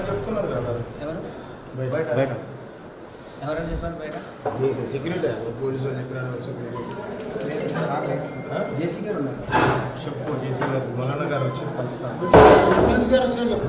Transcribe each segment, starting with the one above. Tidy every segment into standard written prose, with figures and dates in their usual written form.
చెప్తున్నారు కదా ఎవరు బయట ఎవరైనా చెప్పారు బయట సెక్యూరిటీ పోలీసు జేసీ గారు ఉన్నారు చెప్పు జేసీ గారు మౌలానా గారు వచ్చి కలుస్తారు పోలీస్ గారు వచ్చినా చెప్పు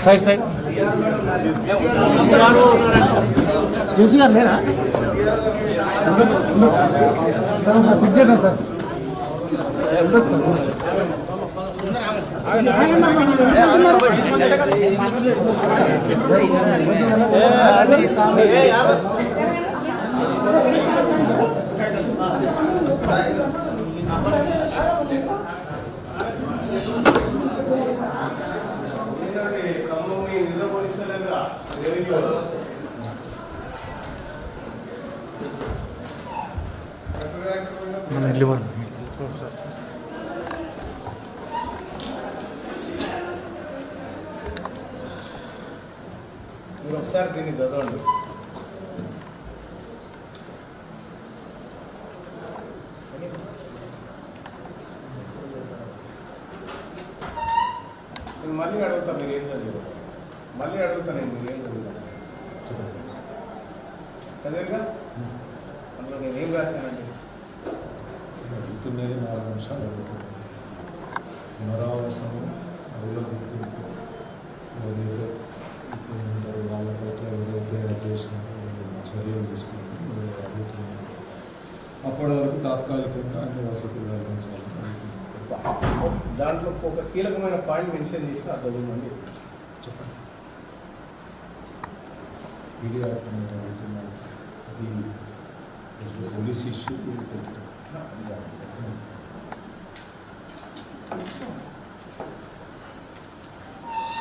సైడ్ సైడ్ జేసీ గారు లేరా సిక్ చేద్దాం సార్ మీరు ఒకసారి దీన్ని చదవండి. నేను మళ్ళీ అడుగుతా మీరు ఏం చదివారు, మళ్ళీ అడుగుతా నేను మీరు ఏం చదివారు చదివారుగా. అందులో నేను ఏం రాశానండి? అడుగుతున్నది 4 నిమిషాలు అడుగుతుంది. పునరావాసము అడుగుల గుర్తింపు ఎవరైతే వాళ్ళపైన ఎవరైతే చేసిన చర్యలు తీసుకుంటారు అడుగుతున్నారు. అప్పటి వరకు తాత్కాలికంగా అన్ని వసతులు కల్పించాలి. దాంట్లో ఒక కీలకమైన పాయింట్ మెన్షన్ చేసి ఆ చదువుమండి చెప్పండి. ఇది అడుగుతున్నారు ఈ పోలీస్ ఇష్యూ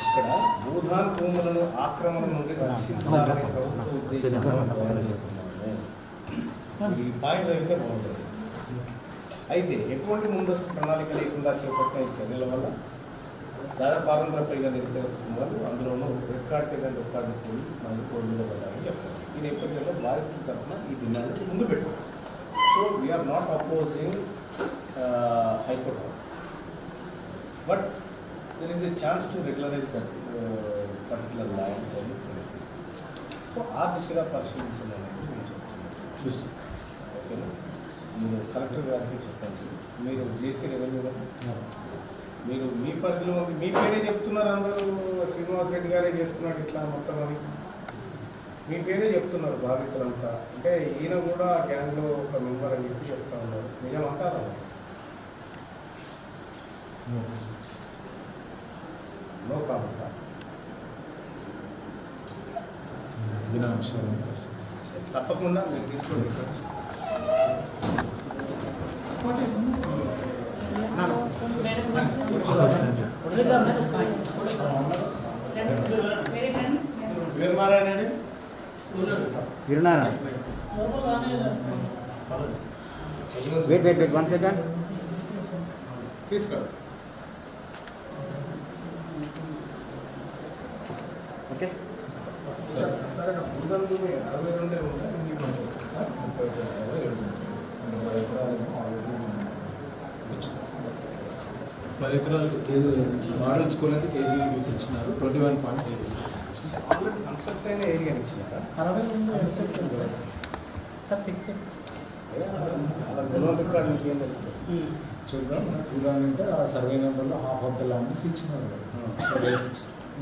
ఇక్కడ భూధాన్ భూములను ఆక్రమణ నుండి రక్షించాలనే ప్రభుత్వ ఉద్దేశం. ఈ పాయింట్ అయితే బాగుంటుంది. అయితే ఎటువంటి ముందస్తు ప్రణాళిక లేకుండా చేపట్టిన ఈ చర్యల వల్ల దాదాపు 600 పైగా నిరుపేద కుటుంబాలు అందులోనూ రెక్కార్డ్ తెగని రెక్కార్డు పోయి మందుకోడు మీద పడ్డారని చెప్తారు. ఈ నేపథ్యంలో భారత తరఫున ఈ డిమాండ్ ముందు పెట్టారు. So we are not opposing high court, but there is a chance to regularize that particular lands. So ఆ దిశగా పరిశీలించాలని నేను చెప్తున్నాను. ఓకేనా? మీరు కలెక్టర్ గారికి చెప్పండి. మీరు జేసీ రెవెన్యూ మీరు మీ పరిధిలో మీ పేరే చెప్తున్నారు. అందరూ శ్రీనివాస్ రెడ్డి గారే చేస్తున్నాడు ఇట్లా మొత్తం అని మీ పేరే చెప్తున్నారు బాధితులంతా. అంటే ఈయన కూడా గ్యాంగ్లో ఒక మెంబర్ అని చెప్పి చెప్తా ఉన్నారు. నిజం అంటారా? No comment. తప్పకుండా మీరు తీసుకోండి. వీరనారాయణ వెయిట్ 1 సెకండ్ తీసుకోండి. ఓకే సరే 62 10 ఎకరాలు మోడల్ స్కూల్ అయితే కేజీ ఇచ్చినారు. 21.8 ఆల్రెడీ కన్స్ట్రక్ట్ అయిన ఏరియా ఇచ్చినారా? 60 సార్ 60 అలా గెలవంటే కూడా మీకు ఏం జరుగుతుంది చూద్దాం. ఉదాహరణంటే ఆ సర్వే నెంబర్లో హాఫ్ ఆఫ్ ద ల్యాండ్స్ ఇచ్చినారు.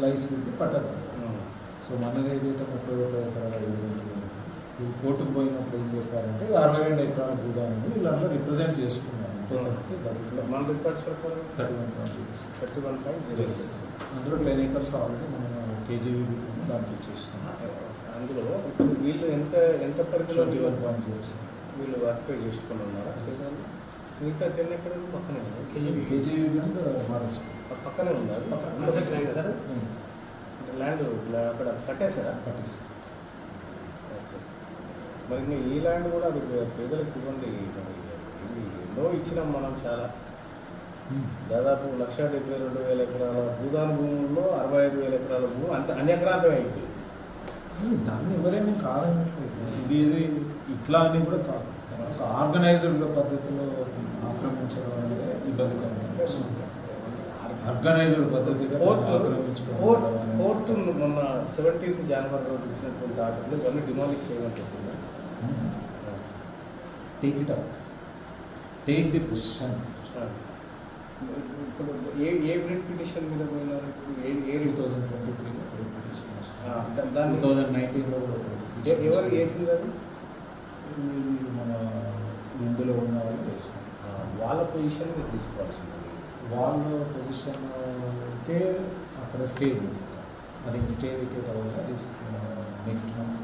లైసెన్స్ పట్టదు. సో మనది ఏదైతే 30 ఎకరాల కోర్టుకు పోయినప్పుడు ఏం చెప్పారంటే 62 ఎకరాల భూదాన్ని వీళ్ళందరూ రిప్రజెంట్ చేసుకున్నారు. మన రికార్డ్స్ ప్రకారం 31.6 31.06 అందులో 10 acres ఆల్రెడీ మనం కేజీబీ దానికి ఇచ్చేస్తాం. అందులో ఇప్పుడు వీళ్ళు ఎంత పరిధిలో 21.06 వీళ్ళు ఆక్యుపై చేసుకుని ఉన్నారా? మిగతా 10 ఎక్కడ పక్కనే కేజీబీ అండ్ మహారాజ్ పక్కనే ఉన్నారు. కన్స్ట్రక్షన్ అయిందా సార్? ల్యాండ్ అక్కడ కట్టేశారా? కట్టేసి ఓకే. మరి మీ ఈ ల్యాండ్ కూడా అది పేదలకు ఇవ్వండి. మరి ఇది ఎన్నో ఇచ్చినాం మనం చాలా. దాదాపు 1,72,000 ఎకరాల భూదాన భూముల్లో 65,000 ఎకరాల భూమి అంత అన్యక్రాంతం అయిపోయింది. దాన్ని ఎవరైనా కాదనట్లేదు. ఇది ఇట్లా అని కూడా కాదు. ఒక ఆర్గనైజ్డ్ పద్ధతిలో ఆక్రమించడం అనేది ఇబ్బందికరంగా ఆర్గనైజ్డ్ పద్ధతిగా కోర్టు మొన్న 17th జనవరి రోజు ఇచ్చినటువంటి ఆర్డర్లు ఇవన్నీ డిమాలిష్ చేయమని చెప్పింది. Take it out, take the position. ఇప్పుడు ఏ బ్రిడ్ పిటిషన్ మీద పోయినారు? ఇప్పుడు ఏ 2023లో దాన్ని 2019లో కూడా ఎవరు వేసింది అది? మన ఇందులో ఉన్న వాళ్ళు వేసారు. వాళ్ళ పొజిషన్ మీరు తీసుకోవాల్సింది. వాళ్ళ పొజిషన్కే అక్కడ స్టే అది స్టే వికెట్ అవ్వాలి. అది నెక్స్ట్ మంత్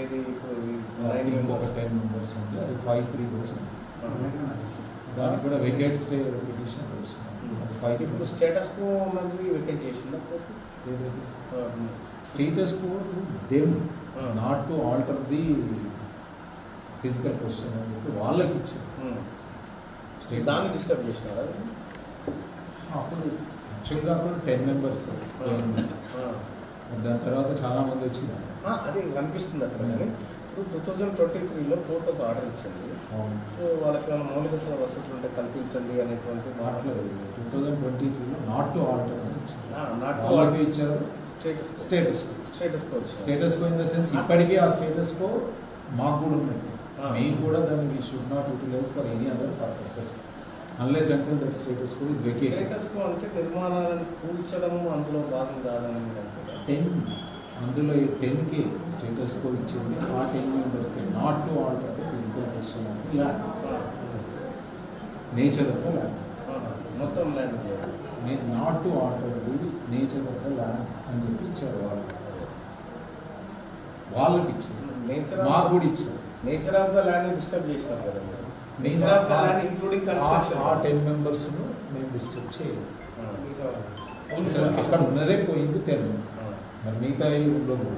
ఏది ఇప్పుడు ఒక 10 మెంబర్స్ ఉంది. అది 5-3 రోజు దానికి కూడా వికెట్ స్టే పిటిషన్ వేసినాం. ఇప్పుడు స్టేటస్ కో ఉన్నది వికెట్ చేసిందా కోర్టు? ఏదైతే status quo them not to alter the physical question అని చెప్పి వాళ్ళకి ఇచ్చారు. దాన్ని డిస్టర్బ్ చేసినారా? అప్పుడు యాక్చువల్గా అప్పుడు 10 మెంబర్స్ దాని తర్వాత చాలామంది వచ్చినారు. అది కనిపిస్తుంది అక్కడ. కానీ ఇప్పుడు 2023లో కోర్టు ఒక ఆర్డర్ ఇచ్చింది. సో వాళ్ళకి ఏమైనా మౌలిక వసతులు ఉంటే కల్పించండి అనేటువంటి మాటలు 2023లో నాట్ టు ఆల్టర్ అని ఇచ్చారు. వాళ్ళకి ఇచ్చారు status status status quo status quo in the sense ఇప్పటికీ ఆ స్టేటస్ కో మాకు కూడా ఉన్నట్టు. మేము కూడా దాన్ని should not utilise for any other purposes unless until that status quo is vacated. Status quo అంటే నిర్మాణాలను కూల్చడము అందులో భాగం కాదని 10 అందులో 10కి స్టేటస్ కో ఇచ్చింది. ఆ 10 మెంబర్స్కి not to alter the physical question of land, nature of the land, మొత్తం land not to alter the nature of the land అని చెప్పి ఇచ్చారు. వాళ్ళకి ఇచ్చారు, మాకు కూడా ఇచ్చారు. Nature of the land disturb చేసినాం కదా. Nature of the land including construction. ఆ 10 మెంబర్స్ను మేము డిస్టర్బ్ చేయలేదు. అక్కడ ఉన్నదే పోయింది 10. మరి మిగతా ఉండదు.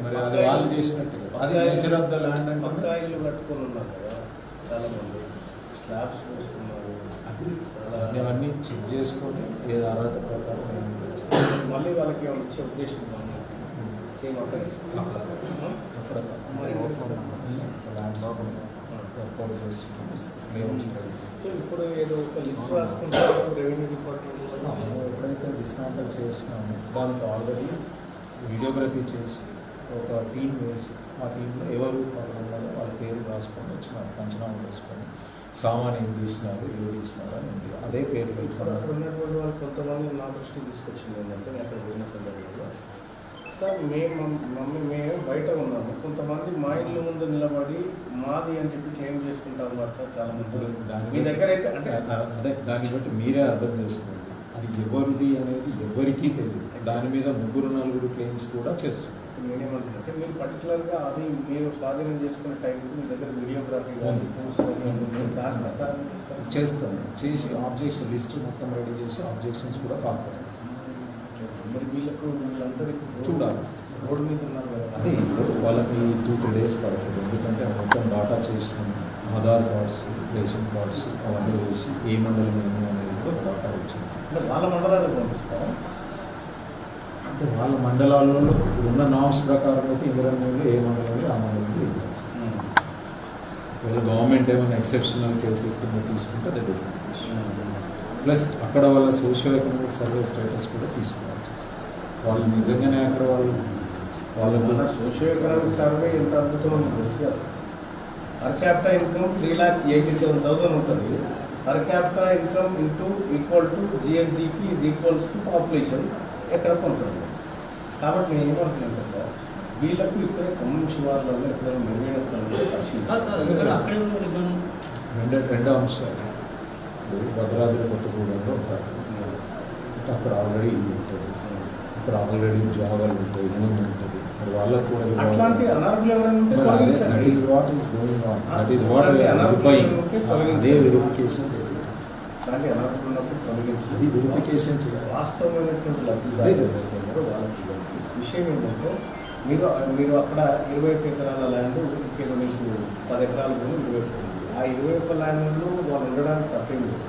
మరి అది వాళ్ళు చేసినట్టు అది నేచర్ ఆఫ్ ద ల్యాండ్ అంటే పక్కా ఇల్లు కట్టుకొని ఉన్నారు కదా చాలా మంది, స్లాబ్స్ పోసుకున్నారు. అది అవన్నీ చెక్ చేసుకొని ఏదో అర్హత ప్రకారం మళ్ళీ వాళ్ళకి ఏమైనా ఇచ్చే ఉద్దేశం సేమ్ అక్కడ ఏర్పాటు చేసుకుని ఇప్పుడు ఏదో ఒక లిస్ట్ రాసుకుంటారు రెవెన్యూ డిపార్ట్మెంట్లో. ఎప్పుడైతే డిస్మాంటల్ చేసినామో దానికి ఆల్రెడీ వీడియోగ్రఫీ చేసి ఒక టీం వేసి ఆ టీంలో ఎవరు పర్వాలో వాళ్ళ పేరు రాసుకొని వచ్చినారు, పంచనామా వేసుకొని సామాన్ ఏం తీసినారు ఏం తీసినారు అని ఉంది. అదే పేరు అక్కడ ఉన్నటువంటి వాళ్ళు కొంతమంది నా దృష్టికి తీసుకొచ్చింది ఏంటంటే నేను అక్కడ పోయిన సందర్భంలో సార్ మేము బయట ఉన్నాము, కొంతమంది మా ఇల్లు ముందు నిలబడి మాది అని చెప్పి క్లెయిమ్ చేసుకుంటా ఉన్నారు సార్ చాలా మంది. మీ దగ్గర అయితే అంటే అదే దాన్ని బట్టి మీరే అర్థం చేసుకోండి. అది ఎవరిది అనేది ఎవరికీ తెలియదు. దాని మీద 3-4 క్లెయిమ్స్ కూడా చేస్తున్నారు. నేనేమంటున్నానంటే మీరు పర్టికులర్గా అది మీరు స్వాధీనం చేసుకునే టైంకి మీ దగ్గర వీడియోగ్రఫీ దాని ప్రకారం చేస్తాను. చేసి ఆబ్జెక్షన్ లిస్ట్ మొత్తం రెడీ చేసి ఆబ్జెక్షన్స్ కూడా కాన్ఫర్ చేస్తాను. మరి వీళ్ళందరికీ చూడాలి. రోడ్డు మీద ఉన్నారు కదా, అదే వాళ్ళకి 2-3 డేస్ పడుతుంది. ఎందుకంటే మొత్తం డాటా చేసినాం, ఆధార్ కార్డ్స్, రేషన్ కార్డ్స్ అవన్నీ వేసి ఏ మండలం ఏమి అనేది కూడా డాటా వచ్చింది. అంటే వాళ్ళ మండలాలకు పంపిస్తారా? అంటే వాళ్ళ మండలాలలో ఉన్న నామ్స్ ప్రకారం అయితే ఇందిరానగర్లో ఏ మండలంలో ఆ మండలంలో ఒకవేళ గవర్నమెంట్ ఏమైనా ఎక్సెప్షనల్ కేసెస్ కింద తీసుకుంటే అది డిఫరెంట్. ప్లస్ అక్కడ వాళ్ళ సోషియో ఎకనామిక్ సర్వే స్టేటస్ కూడా తీసుకోవాల్సి వస్తుంది. వాళ్ళు నిజంగానే అక్కడ వాళ్ళ సోషియో ఎకనామిక్ సర్వే ఎంత అద్భుతం తెలుసు కదా. పర్ క్యాపిటల్ ఇన్కమ్ 3,87,000 ఉంటుంది. Per capital income equal to GSDP is equals to population ఎక్కడ ఉంటుంది. కాబట్టి నేను ఏమంటున్నాను సార్, వీళ్ళకు ఇక్కడే ఖమ్మం శివార్లలో ఎక్కడైనా మెరుగైన స్థలంలో రెండో అంశాలు భద్రాద్రి కొత్తగూడెంలో ఉంటారు. అంటే అక్కడ ఆల్రెడీ ఇల్లు ఉంటుంది. ఇక్కడ ఆల్రెడీ జాగాలు ఉంటాయి, భూమి ఉంటుంది, మరి వాళ్ళకు కూడా అట్లాంటి అనర్హులు ఎవరైనా ఉంటే తొలగించండి. That is what is going on, that is what అట్లాంటి అనర్హులు ఉంటే అదే తొలగించండి. వెరిఫికేషన్ అట్లాంటి అనర్హులు ఉన్నప్పుడు తొలగించి అది వెరిఫికేషన్ చేయాలి. వాస్తవమైనటువంటి అదే లబ్ధిదారులు చేస్తారు. ఎవరో వాళ్ళకి ఇవ్వండి. విషయం ఏంటంటే మీరు అక్కడ 21 ఎకరాల ల్యాండ్ ఇక్కడ మీకు 10 ఎకరాల భూమి 21 ఉంది. ఆ 21 ల్యాండ్లో వాళ్ళు ఉండడానికి తప్పేమి లేదు.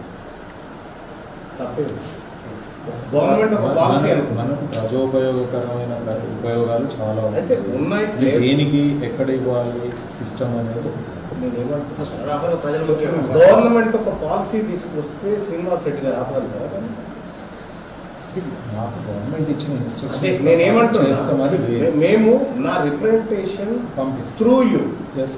గవర్నమెంట్ ఒక పాలసీ మనకు ప్రజోపయోగకరమైన ఉపయోగాలు చాలా అయితే ఉన్నాయి. ఇది దేనికి ఎక్కడ ఇవ్వాలి సిస్టమ్ అనేది గవర్నమెంట్ ఒక పాలసీ తీసుకొస్తే శ్రీనివాస్ రెడ్డి గారు ఆపగలుగుతారా? కానీ నాకు గవర్నమెంట్ ఇచ్చిన అదే ఇన్స్ట్రక్షన్ నేనేమంటున్నా, చేస్తామని మేము నా రిప్రజెంటేషన్ పంపిస్తాం. Through you Yes,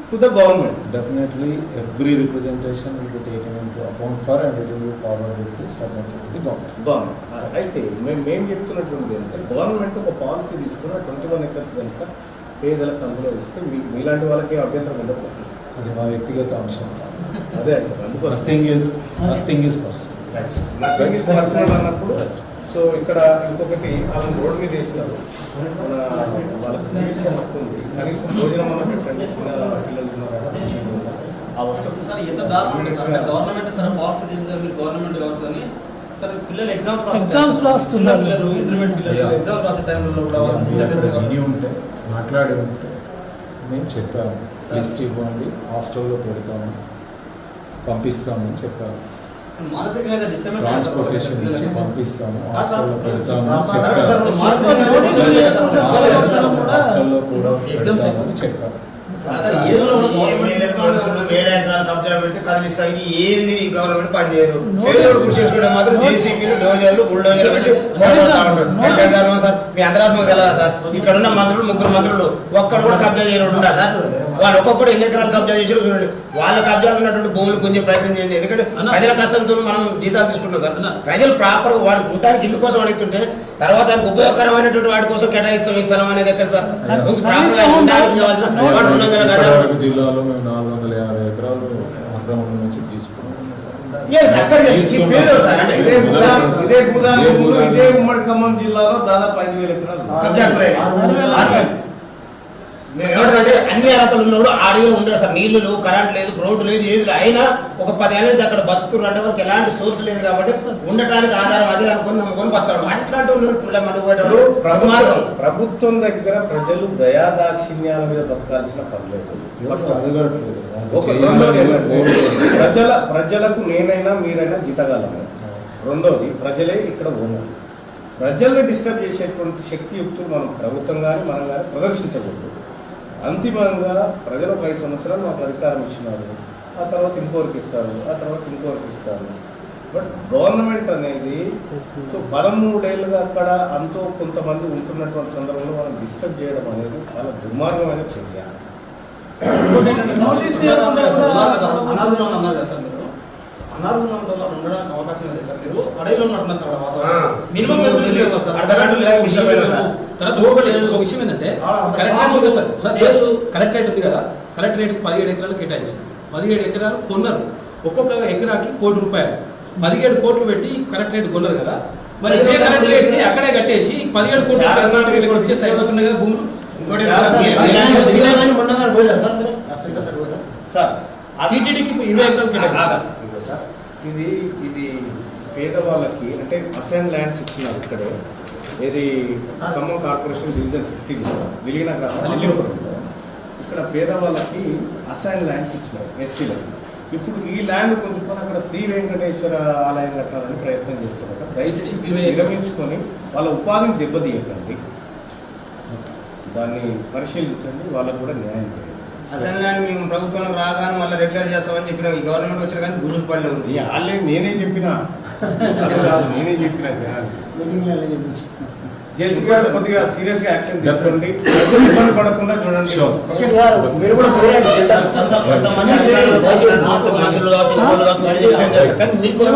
to the government. Definitely, every representation will be taken into account for and it will be forwarded to submitted to the government. అయితే మేము చెప్తున్నటువంటి ఏంటంటే గవర్నమెంట్ ఒక పాలసీ తీసుకున్న 21 ఎకర్స్ కనుక పేదలకు అందులో ఇస్తే మీలాంటి వాళ్ళకి అభ్యంతరం ఉండదు. అది మా వ్యక్తిగత అంశం. అదే అంటారు. అందుకోసం నథింగ్ ఇస్ పర్సనల్ అన్నప్పుడు సో ఇక్కడ ఇంకొకటి వాళ్ళని రోడ్డు మీద వేసినారు. మన వాళ్ళకి జీవించే హక్కు ఉంది, కనీసం భోజనం అన్న పెట్టండి. చిన్న పిల్లలు ఉన్నారు కదా, ఆ వసతి సార్ ఎంత దారుణం ఉంటుంది సార్. అంటే గవర్నమెంట్ సార్ పాలసీ చేస్తారు, మీరు గవర్నమెంట్ కావచ్చు కానీ సార్ పిల్లలు ఎగ్జామ్స్ రాస్తున్నారు, పిల్లలు ఇంటర్మీడియట్ పిల్లలు ఎగ్జామ్స్ రాసే టైంలో కూడా విని ఉంటే మాట్లాడి ఉంటే మేము చెప్పాము, లిస్ట్ ఇవ్వండి, హాస్టల్లో పెడతాము, పంపిస్తామని చెప్పాము. మానసికమైన డిస్టర్బెన్స్ ట్రాన్స్పోర్టేషన్ ఇచ్చి పంపిస్తాము, హాస్టల్లో పెడతాము చెప్పాము, హాస్టల్లో కూడా పెడతామని చెప్పాము. వేల ఎకరాలు కబ్జా పెడితే కదిలిస్తానికి ఏది గవర్నమెంట్ పనిచేయదు. పేదలు కృషి చేసుకోవడం మాత్రం జేసీబీలు, డోజర్లు, బుల్డోజర్లు పెట్టి పోరాడుతూ ఉంటారు. సార్ మీ అంతరాత్మకు తెలియదా సార్? ఇక్కడ ఉన్న మంత్రులు 3 మంత్రులు ఒక్కడు కూడా కబ్జా చేయడం ఉందా సార్? వాళ్ళు ఒక్కొక్కడు ఎన్ని ఎకరాలు కబ్జా చేసారు చూడండి. వాళ్ళ కబ్జాలు ఉన్నటువంటి భూములు కొంచెం ప్రయత్నం చేయండి. ఎందుకంటే ప్రజల కష్టంతో మనం జీతాలు తీసుకుంటాం సార్. ప్రజలు ప్రాపర్ వాడు ఉండడానికి ఇల్లు కోసం అడుగుతుంటే తర్వాత ఉపయోగకరమైనటువంటి వాటి కోసం కేటాయిస్తాం ఈ స్థలం అనేది ఎక్కడ సార్? జిల్లాలో మేము 450 ఎకరాలు అక్రమం నుంచి తీసుకున్నాం. ఇదే ఉమ్మడి ఖమ్మం జిల్లాలో దాదాపు 5,000 ఎకరాలు ఏమంటే అన్ని అర్హతలు ఉన్నాడు, ఆడియో ఉండడు సార్. నీళ్లు లేవు, కరెంట్ లేదు, రోడ్డు లేదు, ఏది లేదు. అయినా ఒక 10 ఏళ్ళ నుంచి అక్కడ బతుకుతున్నారు అంటే వరకు ఎలాంటి సోర్స్ లేదు కాబట్టి ఉండటానికి ఆధారం అదే అనుకుని నమ్ముకొని బతాడు. అట్లాంటి ప్రభుత్వం దగ్గర ప్రజలు దయాదాక్షిణ్యాల మీద బతకాల్సిన పర్లేదు. ప్రజలకు నేనైనా మీరైనా జీతగాలము. రెండోది ప్రజలే ఇక్కడ ఓనర్. ప్రజల్ని డిస్టర్బ్ చేసేటువంటి శక్తియుక్తులు మనం ప్రభుత్వం కానీ మనం కానీ ప్రదర్శించకూడదు. అంతిమంగా ప్రజలు 5 సంవత్సరాలు మాకు అధికారం ఇచ్చినారు, ఆ తర్వాత ఇంకోరికి ఇస్తారు, ఆ తర్వాత ఇంకోరికి ఇస్తారు. బట్ గవర్నమెంట్ అనేది 13 ఏళ్ళుగా అక్కడ అంతో కొంతమంది ఉంటున్నటువంటి సందర్భంలో మనం డిస్టర్బ్ చేయడం అనేది చాలా దుర్మార్గమైన చర్య. అనారోగ్యంలో ఉండడానికి అవకాశం లేదు సార్. మీరు అడవిలో ఉన్నట్టున్నారు సార్. మినిమం ఒక విషయం ఏంటంటే కలెక్టరేట్ ఉంది కదా, కలెక్టరేట్ 17 ఎకరాలు కేటాయించింది. 17 ఎకరాలు కొన్నారు. ఒక్కొక్క ఎకరాకి ₹1,00,00,000, 17 కోట్లు పెట్టి కలెక్టరేట్ కొన్నారు కదా. మరి ఇదే కలెక్టరేట్ అక్కడే కట్టేసి 17 కోట్లు వచ్చేస్తే అయిపోతున్నాయి కదా భూములు. సార్ టీటీడీకి 20 ఎకరాలు కేటాయించారు. ఇది పేదవాళ్ళకి అంటే అసైన్ ల్యాండ్స్ ఇచ్చినారు ఇక్కడే. ఇది ఖమ్మం కార్పొరేషన్ డివిజన్ 15 విలీన గ్రామం అల్లిపురంలో ఇక్కడ పేదవాళ్ళకి అసైన్ ల్యాండ్స్ ఇచ్చినారు ఎస్సీలకి. ఇప్పుడు ఈ ల్యాండ్ కొంచెం అక్కడ శ్రీ వెంకటేశ్వర ఆలయం కట్టాలని ప్రయత్నం చేస్తున్నారు. దయచేసి విరమించుకొని వాళ్ళ ఉపాధిని దెబ్బతీయకండి, దాన్ని పరిశీలించండి, వాళ్ళకు కూడా న్యాయం చేయండి. అసలు మేము ప్రభుత్వంలో రాగానే మళ్ళీ రెగ్యులర్ చేస్తామని చెప్పిన ఈ గవర్నమెంట్ వచ్చిన కానీ గురువు పని ఉంది. వాళ్ళే నేనే చెప్పినా జేసీ గారు కొద్దిగా సీరియస్ గా యాక్షన్ తీసుకోండి, ఇబ్బంది పడకుండా చూడండి. మీకు